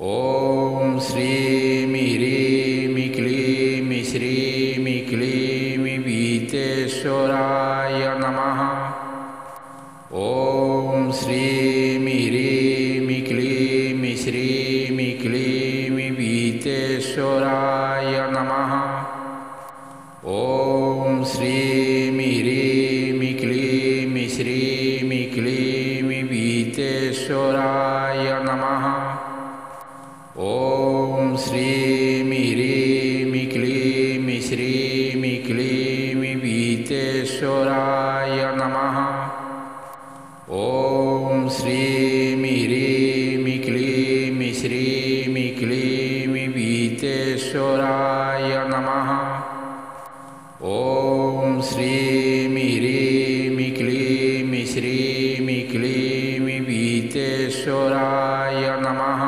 ॐ श्रीं ह्रीं क्लीं श्रीं क्लीं वीतेश्वराय नमः। ॐ श्रीं ह्रीं क्लीं श्रीं क्लीं वीतेश्वराय नमः। ॐ श्रीं ह्रीं क्लीं श्रीं क्लीं वीतेश्वराय नमः। ॐ श्रीं ह्रीं क्लीं श्रीं क्लीं वीतेश्वराय नमः। ॐ श्रीं ह्रीं क्लीं श्रीं क्लीं वीतेश्वराय नमः। ॐ श्रीं ह्रीं क्लीं श्रीं क्लीं वीतेश्वराय नमः।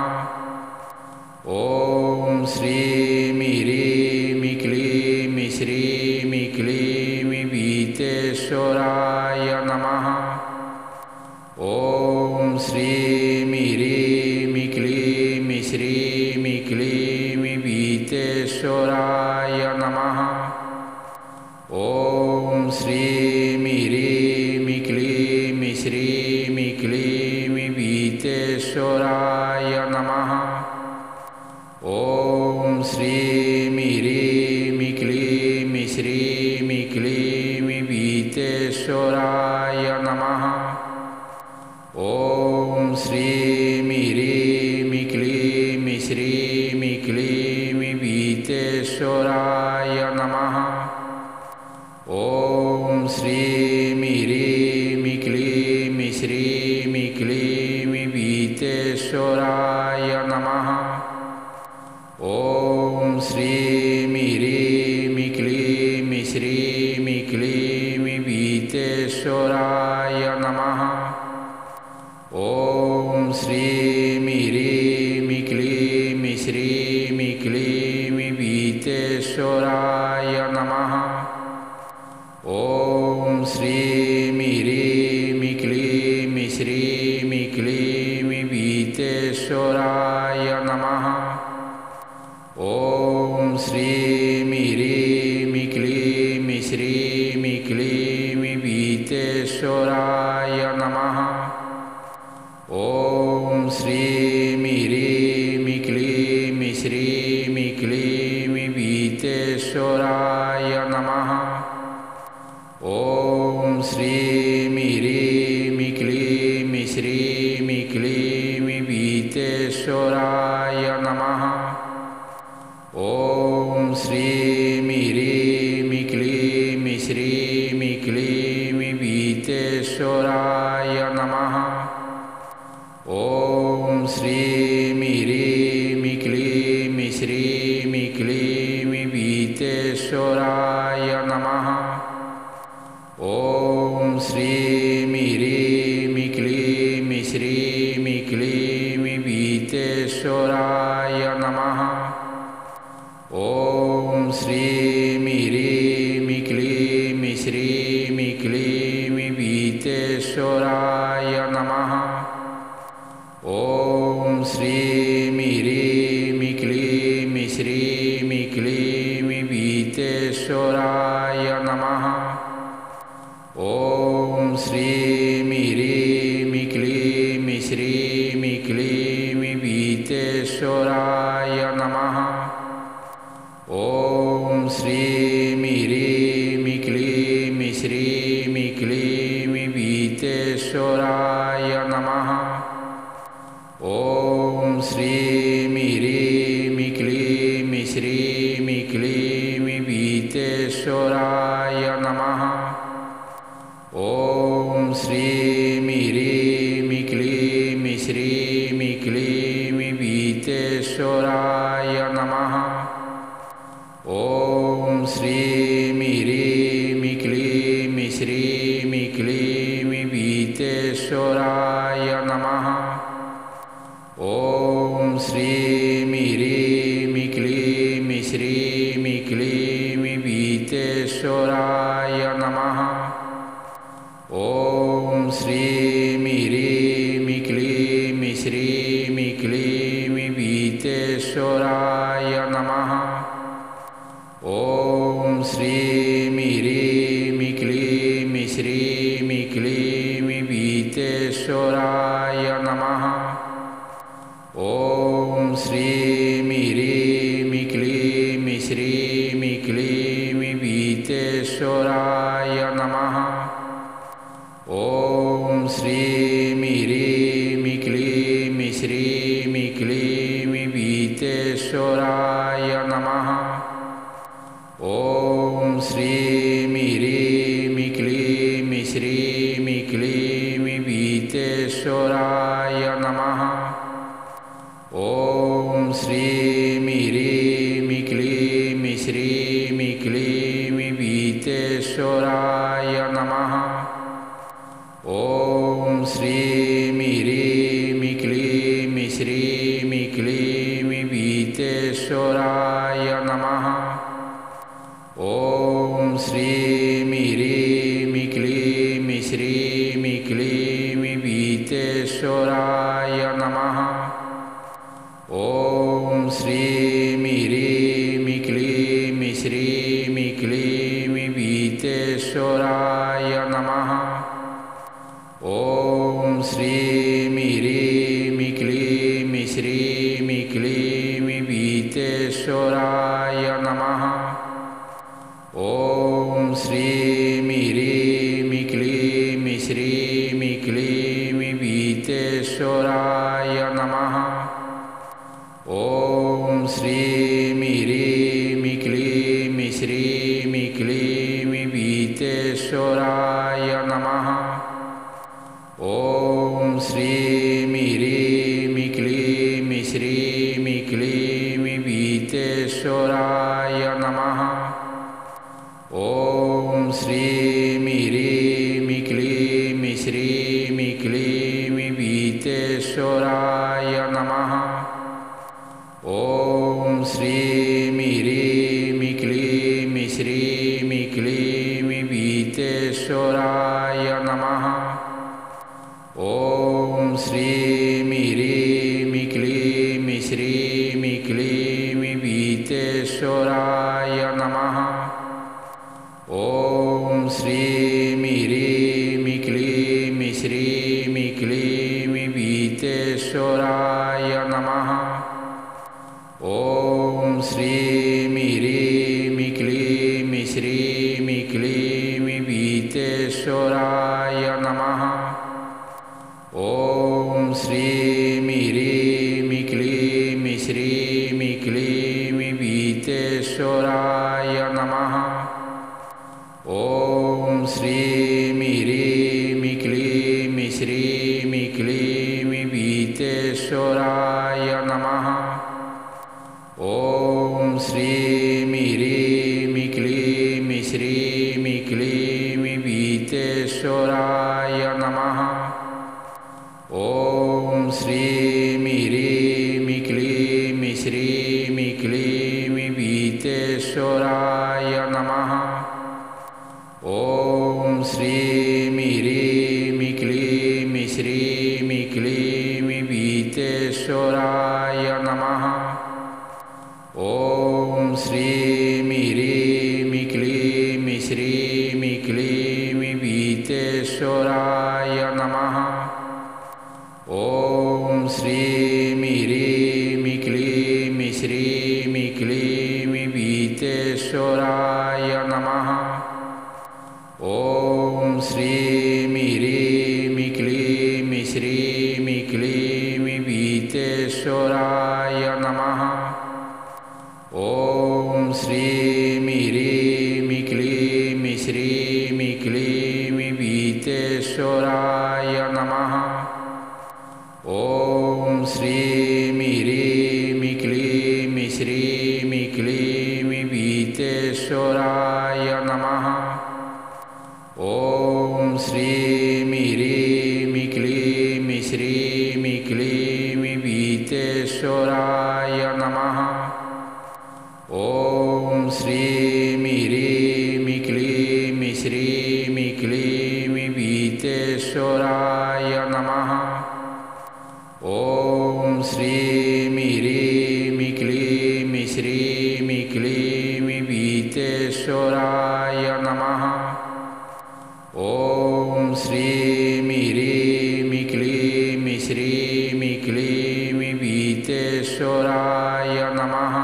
ॐ श्रीं ह्रीं क्लीं श्रीं क्लीं वीतेश्वराय नमः। ॐ श्रीं ह्रीं क्लीं श्रीं क्लीं वीतेश्वराय नमः। ॐ श्रीं ह्रीं क्लीं श्रीं क्लीं वीतेश्वराय नमः। ॐ श्रीं ह्रीं क्लीं श्रीं क्लीं वीतेश्वराय नमः। ॐ श्रीं ह्रीं क्लीं श्रीं क्लीं वीतेश्वराय नमः। ॐ श्रीं ह्रीं क्लीं श्रीं क्लीं वीतेश्वराय नमः। ॐ श्रीं ह्रीं क्लीं श्रीं क्लीं वीतेश्वराय नमः। ॐ श्रीं ह्रीं क्लीं श्रीं क्लीं वीतेश्वराय नमः। ॐ श्रीं ह्रीं क्लीं श्रीं क्लीं वीतेश्वराय नमः। ॐ श्रीं ह्रीं क्लीं श्रीं क्लीं वीतेश्वराय नमः। ॐ श्रीं ह्रीं क्लीं श्रीं क्लीं वीतेश्वराय नमः। ॐ श्रीं ह्रीं क्लीं श्रीं क्लीं वीतेश्वराय नमः। ॐ श्रीं ह्रीं क्लीं श्रीं क्लीं वीतेश्वराय नमः। ॐ श्रीं ह्रीं क्लीं श्रीं क्लीं वीतेश्वराय नमः। ॐ श्रीं ह्रीं क्लीं श्रीं क्लीं वीतेश्वराय नमः। ॐ श्रीं ह्रीं क्लीं श्रीं क्लीं वीतेश्वराय नमः। ॐ श्रीं ह्रीं क्लीं श्रीं क्लीं वीतेश्वराय नमः। ॐ श्रीं ह्रीं क्लीं श्रीं क्लीं वीतेश्वराय नमः। ॐ श्रीं ह्रीं क्लीं श्रीं क्लीं वीतेश्वराय नमः। ॐ श्रीं ह्रीं क्लीं श्रीं क्लीं वीतेश्वराय नमः। ॐ श्रीं ह्रीं क्लीं श्रीं क्लीं वीतेश्वराय नमः। ॐ श्रीं ह्रीं क्लीं श्रीं क्लीं वीतेश्वराय नमः। ॐ श्रीं ह्रीं क्लीं श्रीं क्लीं वीतेश्वराय नमः। ॐ श्रीं ह्रीं क्लीं श्रीं क्लीं वीतेश्वराय नमः। ॐ श्रीं ह्रीं क्लीं श्रीं क्लीं वीतेश्वराय नमः। ॐ श्रीं ह्रीं क्लीं श्रीं क्लीं वीतेश्वराय नमः। ॐ श्रीं ह्रीं क्लीं श्रीं क्लीं वीतेश्वराय नमः। ॐ श्रीं ह्रीं क्लीं श्रीं क्लीं वीतेश्वराय नमः। ॐ श्रीं ह्रीं क्लीं श्रीं क्लीं वीतेश्वराय नमः। ॐ श्रीं ह्रीं क्लीं श्रीं क्लीं वीतेश्वराय नमः। ॐ श्रीं ह्रीं क्लीं श्रीं क्लीं वीतेश्वराय नमः। ॐ श्रीं ह्रीं क्लीं श्रीं क्लीं वीतेश्वराय नमः। ॐ श्रीं ह्रीं क्लीं श्रीं क्लीं वीतेश्वराय नमः। ॐ श्रीं ह्रीं क्लीं श्रीं क्लीं वीतेश्वराय नमः। ॐ श्रीं ह्रीं क्लीं श्रीं क्लीं वीतेश्वराय नमः। ॐ श्रीं ह्रीं क्लीं श्रीं क्लीं वीतेश्वराय नमः। ॐ श्रीं ह्रीं क्लीं श्रीं क्लीं वीतेश्वराय नमः। ॐ श्रीं ह्रीं क्लीं श्रीं क्लीं वीतेश्वराय नमः। ॐ श्रीं ह्रीं क्लीं श्रीं क्लीं वीतेश्वराय नमः। ॐ श्रीं ह्रीं क्लीं श्रीं क्लीं वीतेश्वराय नमः। ॐ श्रीं ह्रीं क्लीं श्रीं क्लीं वीतेश्वराय नमः। ॐ श्रीं ह्रीं क्लीं श्रीं क्लीं वीतेश्वराय नमः। ॐ श्रीं ह्रीं क्लीं श्रीं क्लीं वीतेश्वराय नमः। ॐ श्रीं ह्रीं क्लीं श्रीं क्लीं वीतेश्वराय नमः। ॐ श्रीं ह्रीं क्लीं श्रीं क्लीं वीतेश्वराय नमः। ॐ श्रीं ह्रीं क्लीं श्रीं क्लीं वीतेश्वराय नमः। ॐ श्रीं ह्रीं क्लीं श्रीं क्लीं वीतेश्वराय नमः। ॐ श्रीं ह्रीं क्लीं श्रीं क्लीं वीतेश्वराय नमः। ॐ श्रीं ह्रीं क्लीं श्रीं क्लीं वीतेश्वराय नमः। ॐ श्रीं ह्रीं क्लीं श्रीं क्लीं वीतेश्वराय नमः। ॐ श्रीं ह्रीं क्लीं श्रीं क्लीं वीतेश्वराय नमः। ॐ श्रीं ह्रीं क्लीं श्रीं क्लीं वीतेश्वराय नमः। ॐ श्रीं ह्रीं क्लीं श्रीं क्लीं वीतेश्वराय नमः। ॐ श्रीं ह्रीं वीतेश्वराय नमः।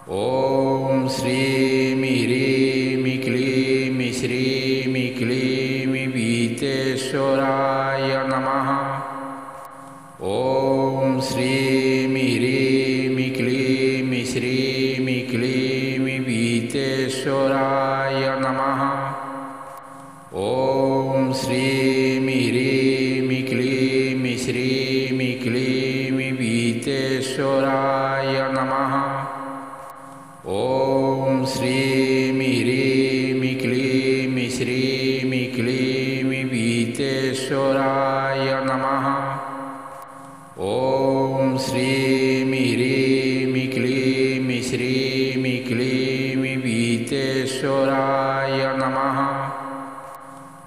ॐ श्रीं ह्रीं क्लीं श्रीं क्लीं वीतेश्वराय नमः। ॐ श्रीं ह्रीं क्लीं श्रीं क्लीं वीतेश्वराय नमः। ॐ श्रीं ह्रीं क्लीं श्रीं क्लीं वीतेश्वराय नमः। ॐ श्रीं ह्रीं क्लीं श्रीं क्लीं वीतेश्वराय नमः। ॐ श्रीं ह्रीं क्लीं श्रीं क्लीं वीतेश्वराय नमः।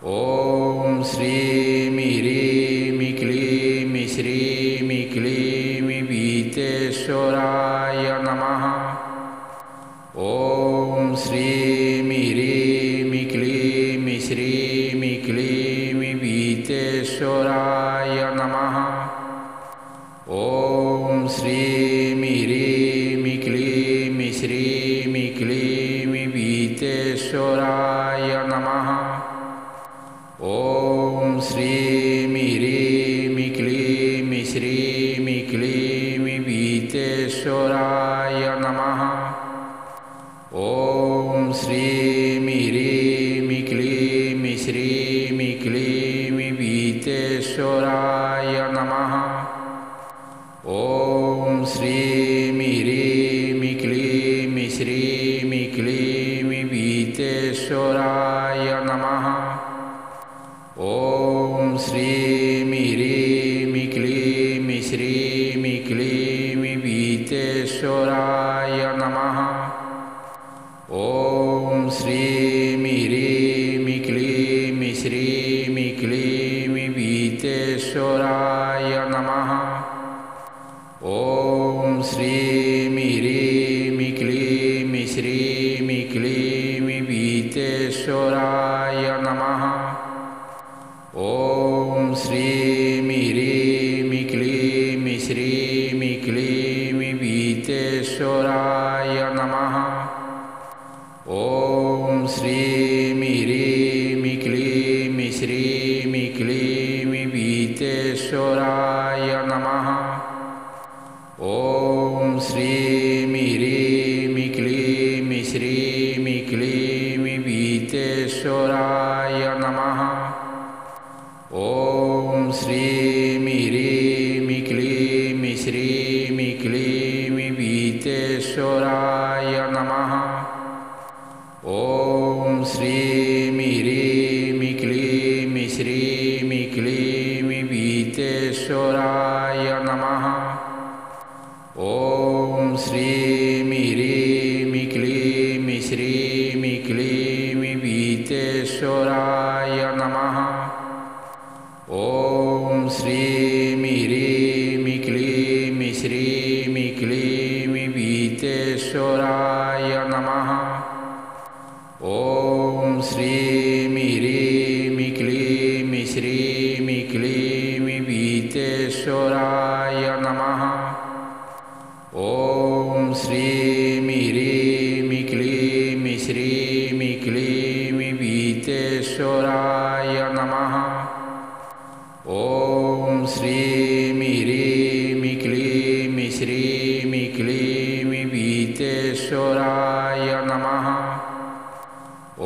ॐ श्रीं ह्रीं क्लीं श्रीं क्लीं वीतेश्वराय नमः। ॐ श्रीं ह्रीं क्लीं श्रीं क्लीं वीतेश्वराय नमः। ॐ श्रीं ह्रीं क्लीं श्रीं क्लीं वीतेश्वराय नमः। ॐ श्रीं ह्रीं क्लीं श्रीं क्लीं वीतेश्वराय नमः। ॐ श्रीं ह्रीं क्लीं श्रीं क्लीं वीतेश्वराय नमः। ॐ श्रीं ह्रीं क्लीं श्रीं क्लीं वीतेश्वराय नमः। ॐ श्रीं ह्रीं क्लीं श्रीं क्लीं वीतेश्वराय नमः। ॐ श्रीं ह्रीं क्लीं श्रीं क्लीं वीतेश्वराय नमः। ॐ श्रीं ह्रीं क्लीं श्रीं क्लीं वीतेश्वराय नमः। ॐ श्रीं ह्रीं क्लीं श्रीं क्लीं वीतेश्वराय नमः। ॐ श्रीं ह्रीं क्लीं श्रीं क्लीं वीतेश्वराय नमः। ॐ श्रीं ह्रीं क्लीं श्रीं क्लीं वीतेश्वराय नमः। ॐ श्रीं ह्रीं क्लीं श्रीं क्लीं वीतेश्वराय नमः। ॐ श्रीं ह्रीं क्लीं श्रीं क्लीं वीतेश्वराय नमः। ॐ श्रीं ह्रीं क्लीं श्रीं क्लीं वीतेश्वराय नमः। ॐ श्रीं ह्रीं क्लीं श्रीं क्लीं वीतेश्वराय नमः। ॐ श्रीं ह्रीं क्लीं श्रीं क्लीं वीतेश्वराय नमः। ॐ श्रीं ह्रीं क्लीं श्रीं क्लीं वीतेश्वराय नमः। ॐ श्रीं ह्रीं क्लीं श्रीं क्लीं वीतेश्वराय नमः। ॐ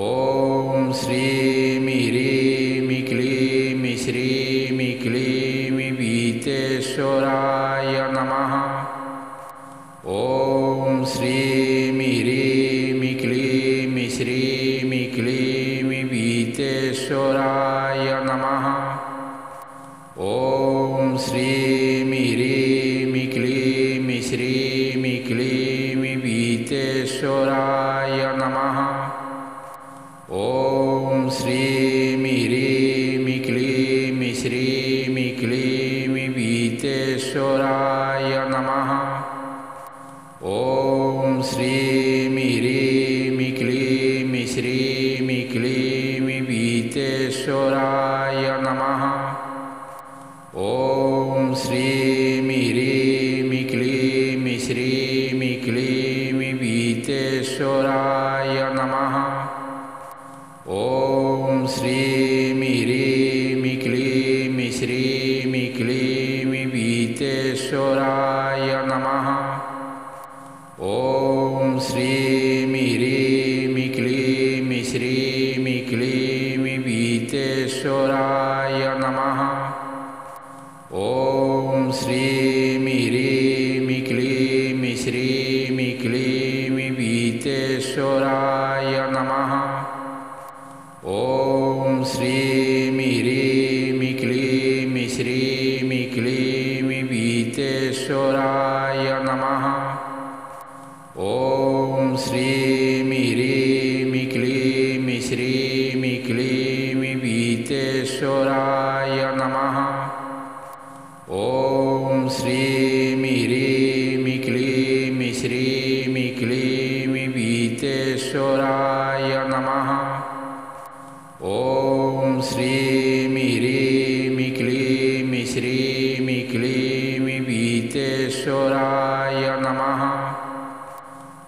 श्रीं ह्रीं क्लीं श्रीं क्लीं वीतेश्वराय नमः। ॐ श्रीं ह्रीं क्लीं श्रीं क्लीं वीतेश्वराय नमः। ॐ श्रीं ह्रीं क्लीं श्रीं क्लीं वीतेश्वराय नमः। ॐ श्रीं ह्रीं क्लीं श्रीं क्लीं वीतेश्वराय नमः। ॐ श्रीं ह्रीं क्लीं श्रीं क्लीं वीतेश्वराय नमः। ॐ श्रीं ह्रीं क्लीं वीतेश्वराय नमः। ॐ श्रीं ह्रीं क्लीं श्रीं क्लीं वीतेश्वराय नमः। ॐ श्रीं ह्रीं क्लीं श्रीं क्लीं वीतेश्वराय नमः। ॐ श्रीं ह्रीं क्लीं श्रीं क्लीं वीतेश्वराय नमः। ॐ श्रीं ह्रीं क्लीं श्रीं क्लीं वीतेश्वराय नमः। ॐ श्रीं ह्रीं क्लीं श्रीं क्लीं वीतेश्वराय नमः। ॐ श्रीं ह्रीं क्लीं श्रीं क्लीं वीतेश्वराय नमः।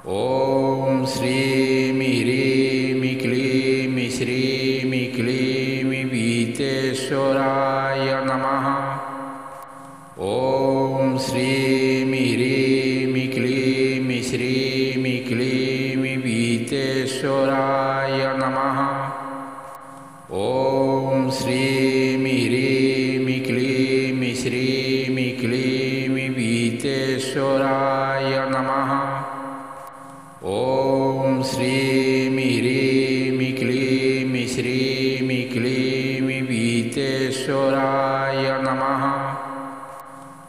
ॐ श्रीं ह्रीं क्लीं श्रीं क्लीं वीतेश्वराय नमः। ॐ श्रीं ह्रीं क्लीं श्रीं क्लीं वीतेश्वराय नमः। ॐ श्रीं ह्रीं क्लीं श्रीं क्लीं वीतेश्वराय नमः। ॐ श्रीं ह्रीं क्लीं श्रीं क्लीं वीतेश्वराय नमः।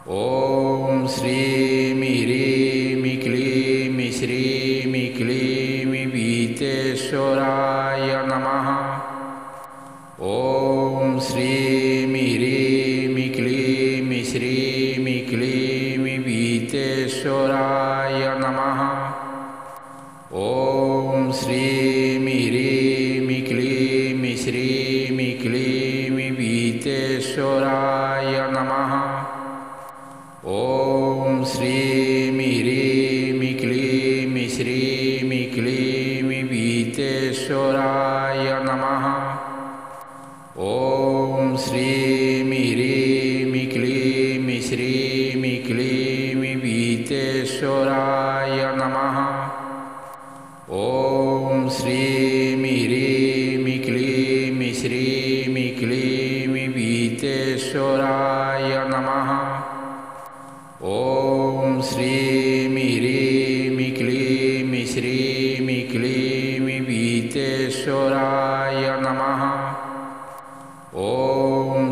ॐ श्रीं ह्रीं क्लीं श्रीं क्लीं वीतेश्वराय नमः। ॐ श्रीं ह्रीं क्लीं श्रीं क्लीं वीतेश्वराय नमः। ॐ श्रीं ह्रीं क्लीं श्रीं क्लीं वीतेश्वराय नमः। ॐ श्रीं ह्रीं क्लीं श्रीं क्लीं वीतेश्वराय नमः। ॐ श्रीं ह्रीं क्लीं श्रीं क्लीं वीतेश्वराय नमः। ॐ श्रीं ह्रीं क्लीं श्रीं क्लीं वीतेश्वराय नमः। ॐ श्रीं ह्रीं क्लीं श्रीं क्लीं वीतेश्वराय नमः। ॐ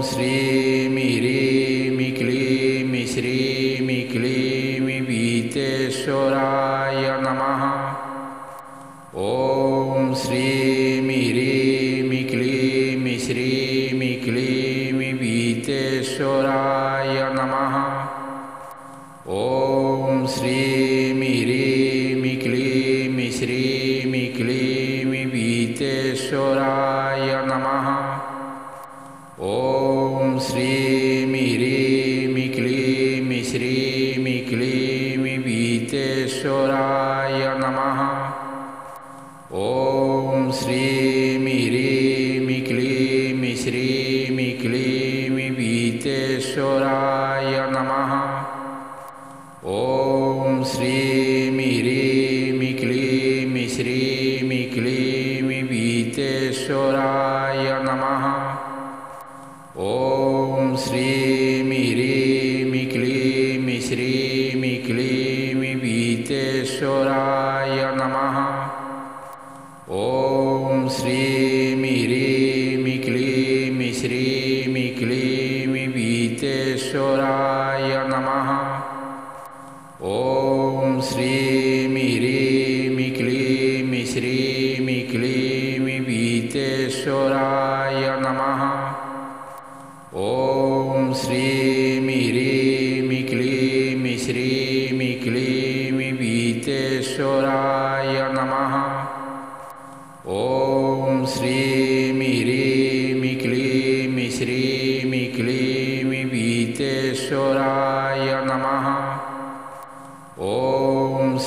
श्रीं ह्रीं क्लीं श्रीं क्लीं वीतेश्वराय नमः। ॐ श्रीं ह्रीं क्लीं श्रीं क्लीं वीतेश्वराय नमः। ॐ श्रीं ह्रीं क्लीं श्रीं क्लीं वीतेश्वराय नमः। ॐ श्रीं ह्रीं क्लीं श्रीं क्लीं वीतेश्वराय नमः। ॐ श्रीं ह्रीं क्लीं श्रीं क्लीं वीतेश्वराय नमः। ॐ श्रीं ह्रीं क्लीं श्रीं क्लीं वीतेश्वराय नमः। ॐ श्रीं ह्रीं क्लीं श्रीं क्लीं वीतेश्वराय नमः। ॐ श्रीं ह्रीं क्लीं श्रीं क्लीं वीतेश्वराय नमः। ॐ श्रीं ह्रीं क्लीं श्रीं क्लीं वीतेश्वराय नमः। ॐ श्रीं ह्रीं क्लीं श्रीं क्लीं वीतेश्वराय नमः। ॐ श्रीं ह्रीं क्लीं श्रीं क्लीं वीतेश्वराय नमः। ॐ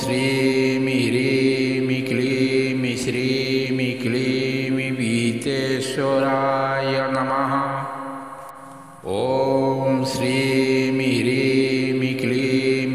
श्रीं ह्रीं क्लीं श्रीं क्लीं वीतेश्वराय नमः। ॐ श्रीं ह्रीं क्लीं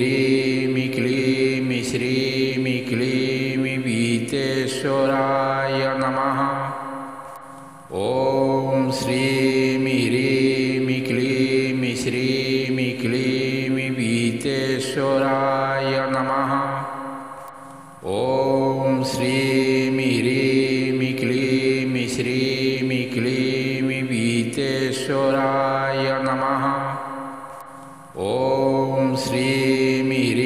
ह्रीं क्लीं श्रीं क्लीं वीतेश्वराय नमः। ॐ श्रीं ह्रीं क्लीं श्रीं क्लीं वीतेश्वराय नमः। ॐ श्रीं ह्रीं क्लीं श्रीं क्लीं वीतेश्वराय नमः। ॐ श्रीं